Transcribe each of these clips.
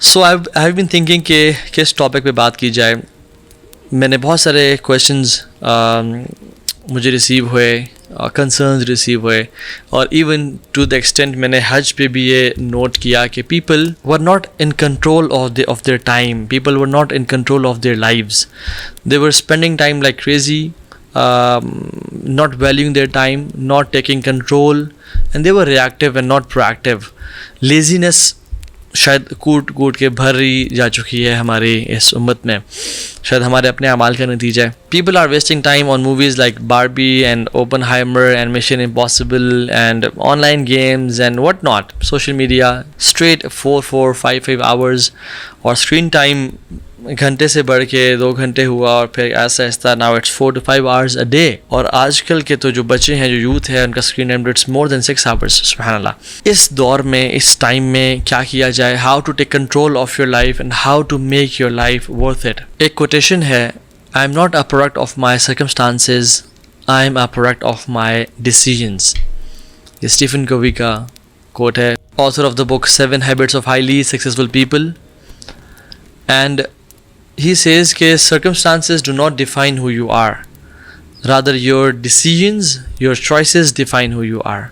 So I have been thinking کہ کس topic پہ بات کی جائے. میں نے بہت سارے کویشچنز مجھے ریسیو ہوئے, کنسرنز ریسیو ہوئے, اور ایون ٹو دا ایکسٹینٹ میں نے حج پہ بھی یہ نوٹ کیا کہ people were not in control of their time, people were not in control of their lives, they were spending time like crazy, not valuing their time, not taking control, and they were reactive and not proactive. Laziness شاید کوٹ کے بھری جا چکی ہے ہماری اس امت میں, شاید ہمارے اپنے اعمال کا نتیجہ ہے. People are wasting time on movies like Barbie and Oppenheimer and mission impossible and online games and what not, social media straight 4-5 hours, اور اسکرین ٹائم گھنٹے سے بڑھ کے 2 گھنٹے ہوا, اور پھر ایسا ایسا now it's 4 to 5 hours a day. اور آج کل کے تو جو بچے ہیں, جو یوتھ ہے, ان کا screen time it's more than 6 hours. سبحان اللہ. اس دور میں, اس ٹائم میں کیا کیا جائے, how to take control of your life and how to make your life worth it. ایک کوٹیشن ہے, I am not a product of my circumstances, I am a product of my decisions. یہ Stephen Covey کا quote ہے, author of the book 7 Habits of Highly Successful People. And he says کہ circumstances do not define who you are, rather your decisions, your choices define who you are.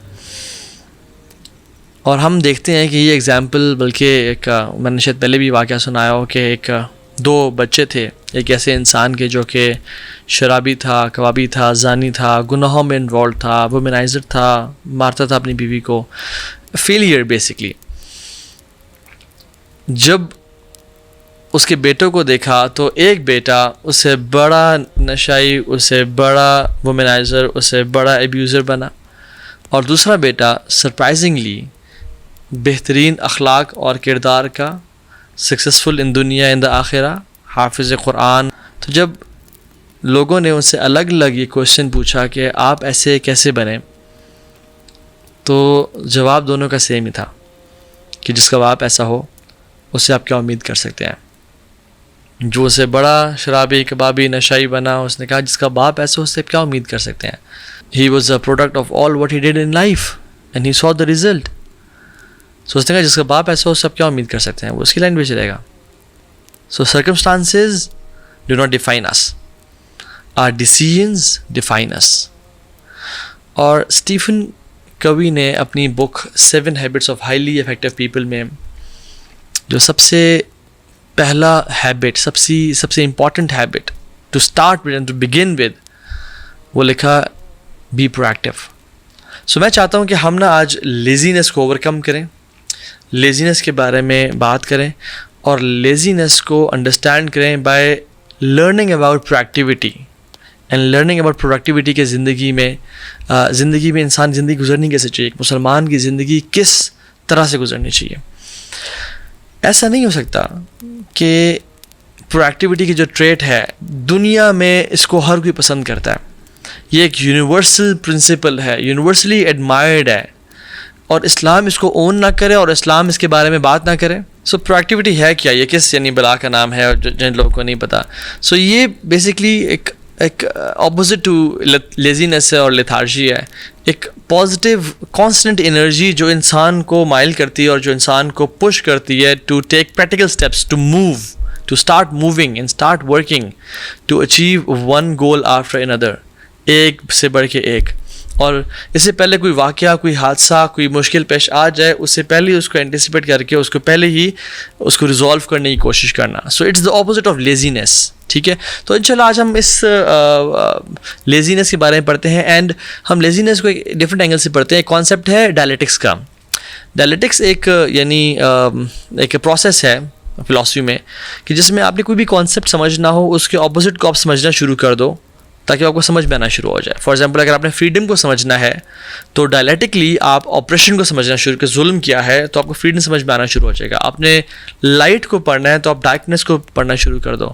اور ہم دیکھتے ہیں کہ یہ example, بلکہ ایک میں نے شاید پہلے بھی واقعہ سنایا ہو کہ 2 بچے تھے, ایک ایسے انسان کے جو کہ شرابی تھا, کبابی تھا, زانی تھا, گناہوں میں انوالوڈ تھا, وومنائزر تھا, مارتا تھا اپنی بیوی کو, فیلئر بیسکلی. جب اس کے بیٹوں کو دیکھا تو ایک بیٹا اس سے بڑا نشائی, اس سے بڑا وومنائزر, اس سے بڑا ایبیوزر بنا, اور دوسرا بیٹا سرپرائزنگلی بہترین اخلاق اور کردار کا, سکسیزفل ان دنیا ان دا آخرہ, حافظ قرآن. تو جب لوگوں نے ان سے الگ الگ یہ کویشچن پوچھا کہ آپ ایسے کیسے بنے, تو جواب دونوں کا سیم ہی تھا کہ جس کا باپ ایسا ہو اس سے آپ کیا امید کر سکتے ہیں. جو اسے بڑا شرابی کبابی نشائی بنا, اس نے کہا جس کا باپ ایسا ہو اس سے کیا امید کر سکتے ہیں. He was a product of all what he did in life and he saw the result. So اس نے کہا جس کا باپ ایسا ہو اس سے کیا امید کر سکتے ہیں, وہ اس کی لائن پہ چلے گا. So circumstances do not define us, our decisions define us. اور اسٹیفن کوی نے اپنی بک 7 Habits of Highly Effective People میں جو سب سے پہلا ہیبٹ, سب سے important habit to start with and to begin with, وہ لکھا بی پروایکٹیو. سو میں چاہتا ہوں کہ ہم نا آج لیزینس کو اوور کم کریں, لیزینس کے بارے میں بات کریں, اور لیزینس کو انڈرسٹینڈ کریں by learning about productivity and learning about productivity کے زندگی میں انسان زندگی گزرنی کیسے چاہیے, ایک مسلمان کی زندگی کس طرح سے گزرنی چاہیے. ایسا نہیں ہو سکتا کہ پروڈکٹیوٹی کی جو ٹریٹ ہے دنیا میں اس کو ہر کوئی پسند کرتا ہے, یہ ایک یونیورسل پرنسپل ہے, یونیورسلی ایڈمائرڈ ہے, اور اسلام اس کو اون نہ کرے اور اسلام اس کے بارے میں بات نہ کرے. سو پروڈکٹیوٹی ہے کیا, یہ کس یعنی بلا کا نام ہے جن لوگوں کو نہیں پتا. سو یہ بیسکلی ایک اپوزٹ ٹو لیزینس ہے اور لیتھارجی ہے, ایک پازیٹیو کانسٹنٹ انرجی جو انسان کو مائل کرتی ہے اور جو انسان کو پش کرتی ہے to take practical steps, to move, to start moving and start working to achieve one goal after another, ایک سے بڑھ کے ایک. اور اس سے پہلے کوئی واقعہ, کوئی حادثہ, کوئی مشکل پیش آ جائے, اس سے پہلے اس کو اینٹیسپیٹ کر کے اس کو پہلے ہی اس کو ریزالو کرنے کی کوشش کرنا. So it's the opposite of laziness. ٹھیک ہے, تو انشاءاللہ آج ہم اس لیزینس کے بارے میں پڑھتے ہیں, اینڈ ہم لیزینس کو ایک ڈفرینٹ اینگل سے پڑھتے ہیں. ایک کانسیپٹ ہے ڈائلیکٹکس کا. ڈائلیکٹکس ایک یعنی ایک پروسیس ہے فلاسفی میں کہ جس میں آپ نے کوئی بھی کانسیپٹ سمجھنا ہو, اس کے اپوزٹ کو آپ سمجھنا شروع کر دو تاکہ آپ کو سمجھ میں آنا شروع ہو جائے. فار ایگزامپل اگر آپ نے فریڈم کو سمجھنا ہے تو ڈائلیکٹکلی آپ آپریشن کو سمجھنا شروع کریں, ظلم کیا ہے تو آپ کو فریڈم سمجھ میں آنا شروع ہو جائے گا. آپ نے لائٹ کو پڑھنا ہے تو آپ ڈارکنیس کو پڑھنا شروع کر دو.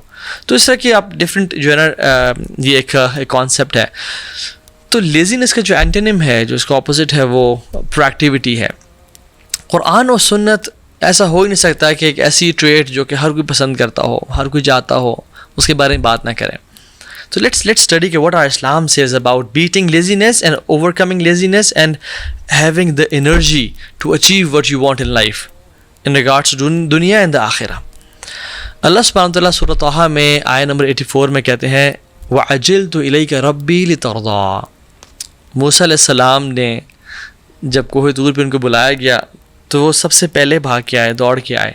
تو اس طرح کہ آپ ڈفرینٹ جو ہے نا, یہ ایک کانسیپٹ ہے. تو لیزینس کا جو اینٹونیم ہے, جو اس کا اپوزٹ ہے, وہ پروڈکٹیوٹی ہے. قرآن اور سنت ایسا ہو ہی نہیں سکتا کہ ایک ایسی ٹریٹ جو کہ ہر کوئی پسند کرتا ہو, ہر کوئی جاتا ہو, اس کے بارے میں بات نہ کریں. So let's study what our Islam says about beating laziness and overcoming laziness and having the energy to achieve what you want in life. in regards to dunya and the akhirah. اللہ سبحانہ وتعالیٰ سورۃ طٰہٰ میں آیہ number 84 میں کہتے ہیں وَعَجِلْتُ إِلَيْكَ رَبِّي لِتَرْضَىٰ. موسیٰ علیہ السلام نے جب کوہ طور پہ ان کو بلایا گیا تو وہ سب سے پہلے بھاگ کے آئے, دوڑ کے آئے.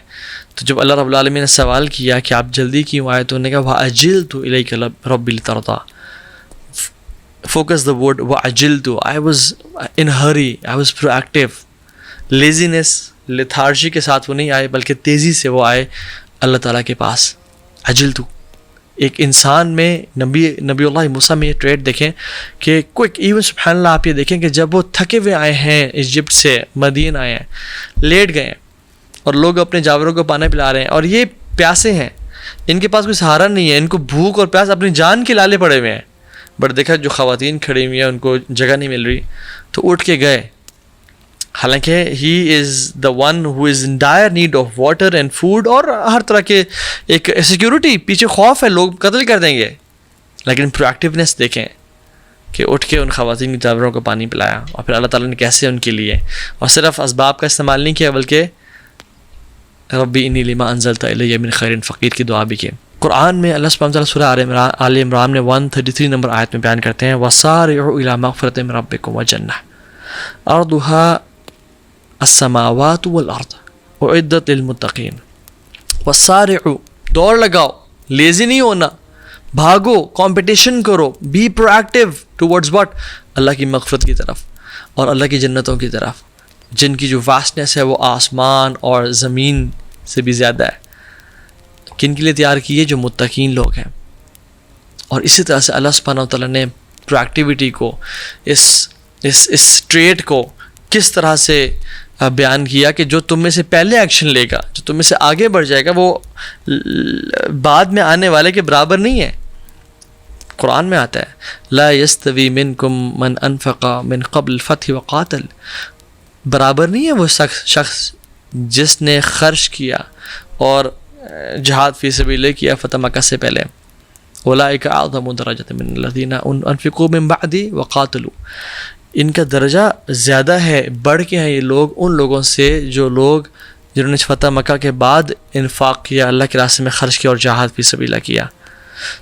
تو جب اللہ رب العالمین نے سوال کیا کہ آپ جلدی کیوں آئے, تو انہوں نے کہا وَعَجِلْتُ إِلَيْكَ رَبِّي لِتَرْضَىٰ. Focus the word وَعَجِلْتُ. I was in hurry, I was proactive. لیزینس, لیتھارجی کے ساتھ وہ نہیں آئے بلکہ تیزی سے وہ آئے اللہ تعالیٰ کے پاس. عجلتو. ایک انسان میں نبی اللہ موسیٰ میں یہ ٹریٹ دیکھیں کہ کوئک, ایون سبحان اللہ آپ یہ دیکھیں کہ جب وہ تھکے ہوئے آئے ہیں ایجپٹ سے, مدین آئے ہیں, لیٹ گئے ہیں اور لوگ اپنے جانوروں کو پانی پلا رہے ہیں اور یہ پیاسے ہیں, ان کے پاس کوئی سہارا نہیں ہے, ان کو بھوک اور پیاس اپنی جان کے لالے پڑے ہوئے ہیں. بٹ دیکھا جو خواتین کھڑی ہوئی ہیں ان کو جگہ نہیں مل رہی تو اٹھ کے گئے, حالانکہ he is the one who is in dire need of water and food اور ہر طرح کے ایک سیکیورٹی, پیچھے خوف ہے لوگ قتل کر دیں گے. لیکن پرویکٹیونیس دیکھیں کہ اٹھ کے ان خواتین کے جانوروں کو پانی پلایا اور پھر اللہ تعالیٰ نے کیسے ان کے لیے, اور صرف اسباب کا استعمال نہیں کیا بلکہ ربی انی لما انزلت الی من خیر فقیر کی دعا بھی کی. قرآن میں اللہ سبحانہ وتعالیٰ سورہ آل عمران میں 133 نمبر آیت میں بیان کرتے ہیں وَسَارِعُوا إِلَىٰ مَغْفِرَةٍ مِّن رَبِّكُمْ وَجَنَّةٍ أَرْضُهَا السماوات والارض اعدت للمتقین. والسارعوا, دوڑ لگاؤ, لیزی نہیں ہونا, بھاگو, کمپٹیشن کرو, بی پروایکٹیو ٹورڈز واٹ, اللہ کی مغفرت کی طرف اور اللہ کی جنتوں کی طرف, جن کی جو واسٹنس ہے وہ آسمان اور زمین سے بھی زیادہ ہے. کن کے لیے تیار کی ہے؟ جو متقین لوگ ہیں. اور اسی طرح سے اللہ سبحانہ وتعالیٰ نے پروایکٹیوٹی کو, اس ٹریٹ کو کس طرح سے بیان کیا کہ جو تم میں سے پہلے ایکشن لے گا, جو تم میں سے آگے بڑھ جائے گا, وہ بعد میں آنے والے کے برابر نہیں ہے. قرآن میں آتا ہے لا یستوی منکم من انفق من قبل الفتح وقاتل. برابر نہیں ہے وہ شخص جس نے خرچ کیا اور جہاد فی سبیل اللہ کیا فتح مکہ سے پہلے. اولئک اعظم درجۃ من الذین انفقوا من بعد وقاتلوا. ان کا درجہ زیادہ ہے, بڑھ کے ہیں یہ لوگ ان لوگوں سے جنہوں نے فتح مکہ کے بعد انفاق کیا, اللہ کے راستے میں خرچ کیا اور جہاد فی سبیل اللہ کیا.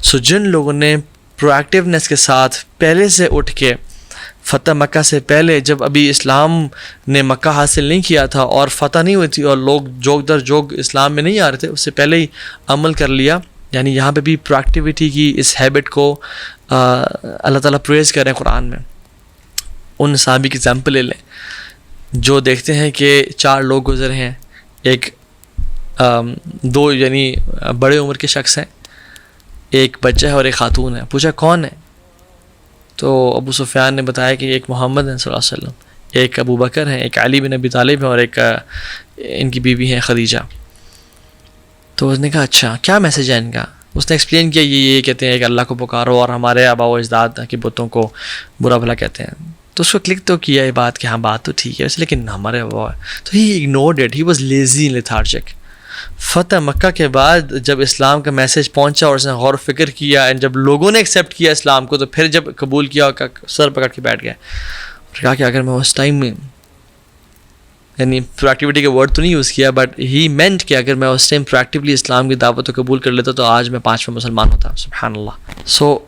سو جن لوگوں نے پروایکٹیونیس کے ساتھ پہلے سے اٹھ کے فتح مکہ سے پہلے, جب ابھی اسلام نے مکہ حاصل نہیں کیا تھا اور فتح نہیں ہوئی تھی اور لوگ جوگ در جوگ اسلام میں نہیں آ رہے تھے, اس سے پہلے ہی عمل کر لیا. یعنی یہاں پہ بھی پروایکٹیوٹی کی اس ہیبٹ کو اللہ تعالیٰ پریز کر رہے ہیں قرآن میں. ان صحابی کی ایگزامپل لے لیں جو دیکھتے ہیں کہ 4 لوگ گزرے ہیں, ایک 2 یعنی بڑے عمر کے شخص ہیں, ایک بچہ ہے اور ایک خاتون ہے. پوچھا کون ہے؟ تو ابو سفیان نے بتایا کہ ایک محمد ہیں صلی اللہ علیہ وسلم, ایک ابو بکر ہیں, ایک علی بن ابی طالب ہیں اور ایک ان کی بیوی ہیں خدیجہ. تو اس نے کہا اچھا کیا میسیج ہے ان کا؟ اس نے ایکسپلین کیا یہ کہتے ہیں کہ اللہ کو پکارو اور ہمارے آبا و اجداد کے بتوں کو برا بھلا کہتے ہیں. تو اس کو کلک تو کیا یہ بات کہ ہاں بات تو ٹھیک ہے لیکن ہمارے آبا ہے. تو he ignored it, he was lazy lethargic. فتح مکہ کے بعد جب اسلام کا میسیج پہنچا اور اس نے غور و فکر کیا, اینڈ جب لوگوں نے ایکسیپٹ کیا اسلام کو, تو پھر جب قبول کیا سر پکڑ کے بیٹھ گئے اور کہا کہ اگر میں اس ٹائم میں, یعنی پروایکٹیوٹی کا ورڈ تو نہیں یوز کیا بٹ ہی مینٹ کہ اگر میں اس ٹائم پریکٹیکلی اسلام کی دعوت کو قبول کر لیتا تو آج میں 5واں مسلمان ہوتا. سبحان اللہ. سو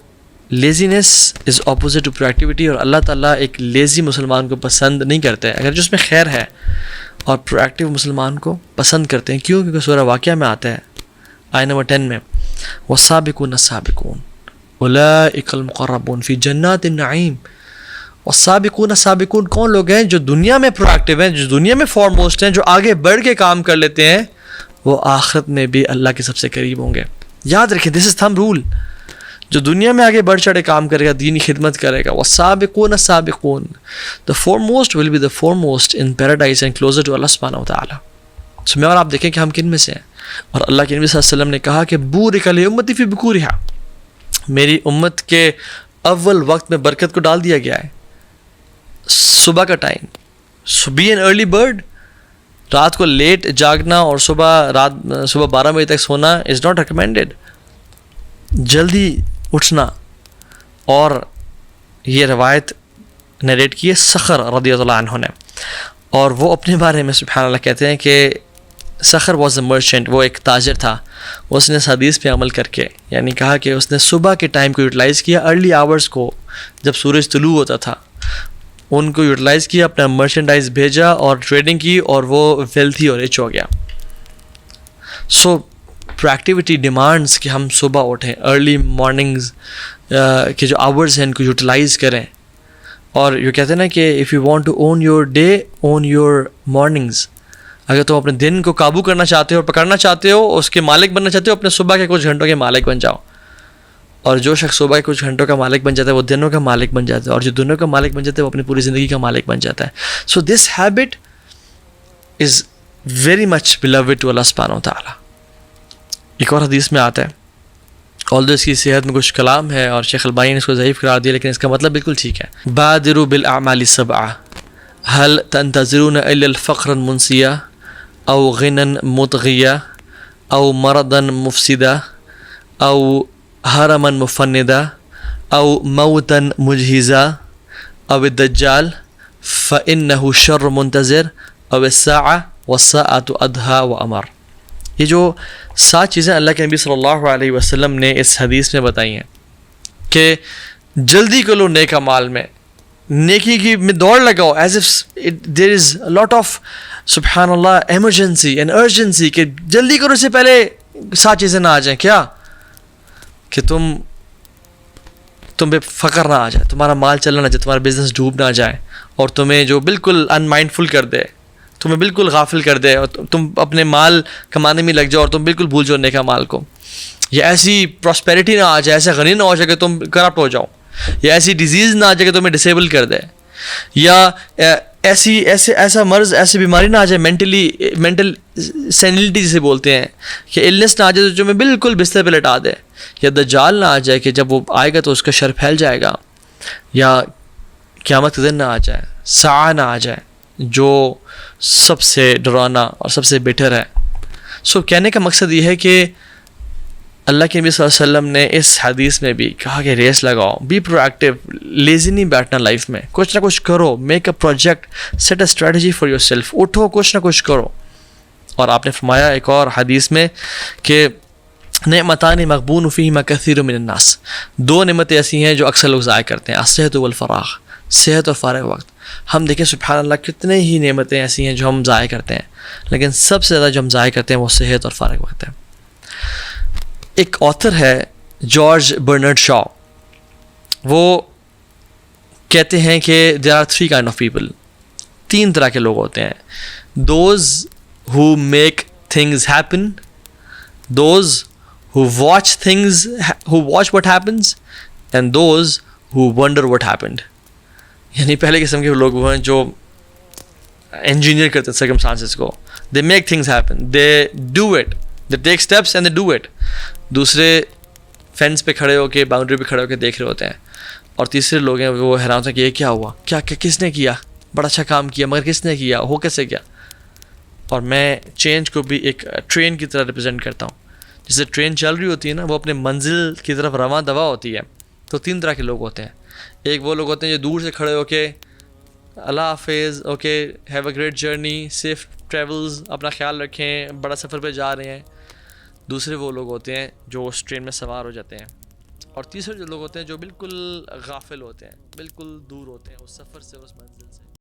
لیزینس از اپوزٹ ٹو پروایکٹیوٹی, اور اللہ تعالیٰ ایک لیزی مسلمان کو پسند نہیں کرتے اگر جو اس میں خیر ہے, اور پروایکٹیو مسلمان کو پسند کرتے ہیں. کیوں؟ کیونکہ سورہ واقعہ میں آتا ہے آیہ نمبر 10 میں والسابقون السابقون اولئک المقربون فی جنات النعیم. والسابقون السابقون کون لوگ ہیں؟ جو دنیا میں پروایکٹیو ہیں, جو دنیا میں فارموسٹ ہیں, جو آگے بڑھ کے کام کر لیتے ہیں, وہ آخرت میں بھی اللہ کے سب سے قریب ہوں گے. یاد رکھیں دس از تھم رول. جو دنیا میں آگے بڑھ چڑھے کام کرے گا, دینی خدمت کرے گا, والسابقون السابقون, the foremost will be the foremost in paradise and closer to Allah subhanahu wa ta'ala. So میں اور آپ دیکھیں کہ ہم کن میں سے ہیں. اور اللہ کے نبی صلی اللہ علیہ وسلم نے کہا کہ بورک علی امتی فی بکورہا, میری امت کے اول وقت میں برکت کو ڈال دیا گیا ہے. صبح کا time, so be an early bird. رات کو لیٹ جاگنا اور صبح 12 بجے تک سونا is not recommended. جلدی اٹھنا. اور یہ روایت نریٹ کی ہے سخر رضی اللہ عنہ نے, اور وہ اپنے بارے میں سبحان اللہ کہتے ہیں کہ سخر واز اے مرچنٹ، وہ ایک تاجر تھا. اس نے اس حدیث پہ عمل کر کے یعنی کہا کہ اس نے صبح کے ٹائم کو یوٹیلائز کیا، ارلی آورس کو جب سورج طلوع ہوتا تھا ان کو یوٹیلائز کیا، اپنا مرچنڈائز بھیجا اور ٹریڈنگ کی، اور وہ ویلتھی اور رچ ہو گیا. سو پرویکٹیوٹی ڈیمانڈس کہ ہم صبح اٹھیں، ارلی مارننگز کے جو آورز ہیں ان کو یوٹیلائز کریں. اور یہ کہتے ہیں نا کہ if you want to own your day own your mornings. اگر تم اپنے دن کو قابو کرنا چاہتے ہو اور پکڑنا چاہتے ہو، اس کے مالک بننا چاہتے ہو، اپنے صبح کے کچھ گھنٹوں کے مالک بن جاؤ. اور جو شخص صبح کے کچھ گھنٹوں کا مالک بن جاتا ہے وہ دنوں کا مالک بن جاتا ہے، اور جو دنوں کا مالک بن جاتا ہے وہ اپنی پوری زندگی کا مالک بن جاتا ہے. So this habit is very much beloved to اللہ سبحانہ و تعالیٰ. ایک اور حدیث میں آتا ہے، آلدو اس کی صحت میں کچھ کلام ہے اور شیخ البانی نے اس کو ضعیف قرار دیا، لیکن اس کا مطلب بالکل ٹھیک ہے. بادروا بالاعمال السبعہ هل تنتظرون الا الفقر المنسیہ او غنى مطغیہ او مرضا مفسدا او حرما مفندا او موتا مجہزا او الدجال فإنه شر منتظر او الساعة والساعة ادہا وامر. یہ جو 7 چیزیں اللہ کے نبی صلی اللہ علیہ وسلم نے اس حدیث میں بتائی ہیں کہ جلدی کرو نیک اعمال میں، نیکی کی میں دوڑ لگاؤ، as if there is lot of سبحان اللہ ایمرجنسی اینڈ ارجنسی، کہ جلدی کرو، اس سے پہلے 7 چیزیں نہ آ جائیں. کیا کہ تم پہ فقر نہ آ جائے، تمہارا مال چلنا نہ جائے، تمہارا بزنس ڈوب نہ جائے، اور تمہیں جو بالکل ان مائنڈفل کر دے، تمہیں بالکل غافل کر دے، اور تم اپنے مال کمانے میں لگ جاؤ اور تم بالکل بھول جاؤ نیکا مال کو. یا ایسی پراسپیرٹی نہ آ جائے، ایسا غنی نہ ہو جائے کہ تم کرپٹ ہو جاؤ، یا ایسی ڈیزیز نہ آ جائے کہ تمہیں ڈسیبل کر دے، یا ایسا مرض، ایسی بیماری نہ آ جائے، مینٹل سینلٹی جسے بولتے ہیں، کہ النس نہ آ جائے جو میں بالکل بستر پہ لٹا دے، یا دجال نہ آ جائے کہ جب وہ آئے گا تو اس کا شر پھیل جائے گا، یا قیامت کے دن نہ آ جائے، ساعہ نہ آ جائے جو سب سے ڈرانا اور سب سے بیٹر ہے. سو کہنے کا مقصد یہ ہے کہ اللہ کے نبی صلی اللہ علیہ وسلم نے اس حدیث میں بھی کہا کہ ریس لگاؤ، بی پرو ایکٹیو، لیزی نہیں بیٹھنا لائف میں، کچھ نہ کچھ کرو، make a project, set a strategy for your self, اٹھو کچھ نہ کچھ کرو. اور آپ نے فرمایا ایک اور حدیث میں کہ نعمتان مغبون فیہما کثیر من الناس، 2 نعمتیں ایسی ہیں جو اکثر لوگ ضائع کرتے ہیں، الصحت والفراغ، صحت اور فارغ وقت. ہم دیکھیں سبحان اللہ کتنے ہی نعمتیں ایسی ہیں جو ہم ضائع کرتے ہیں، لیکن سب سے زیادہ جو ہم ضائع کرتے ہیں وہ صحت اور فارغ وقت ہے. ایک آتھر ہے جارج برنرڈ شاء، وہ کہتے ہیں کہ there are 3 kind of people, 3 طرح کے لوگ ہوتے ہیں. Those who make things happen, those who watch things, who watch what happens, and those who wonder what happened. یعنی پہلے قسم کے لوگ وہ ہیں جو انجینئر کرتے ہیں circumstances کو، they make things happen, they do it, they take steps and they do it. دوسرے فینس پہ کھڑے ہو کے، باؤنڈری پہ کھڑے ہو کے دیکھ رہے ہوتے ہیں. اور تیسرے لوگ ہیں وہ حیران ہوتے ہیں کہ یہ کیا ہوا، کیا کس نے کیا، بڑا اچھا کام کیا مگر کس نے کیا، ہو کیسے کیا. اور میں چینج کو بھی ایک ٹرین کی طرح ریپرزینٹ کرتا ہوں. جیسے ٹرین چل رہی ہوتی ہے نا، وہ اپنے منزل کی طرف رواں دوا ہوتی ہے. تو 3 طرح کے لوگ ہوتے ہیں. ایک وہ لوگ ہوتے ہیں جو دور سے کھڑے ہو کے اللہ حافظ، okay have a great journey, safe travels, اپنا خیال رکھیں، بڑا سفر پہ جا رہے ہیں. دوسرے وہ لوگ ہوتے ہیں جو اس ٹرین میں سوار ہو جاتے ہیں. اور تیسرے جو لوگ ہوتے ہیں جو بالکل غافل ہوتے ہیں، بالکل دور ہوتے ہیں اس سفر سے، اس منزل سے.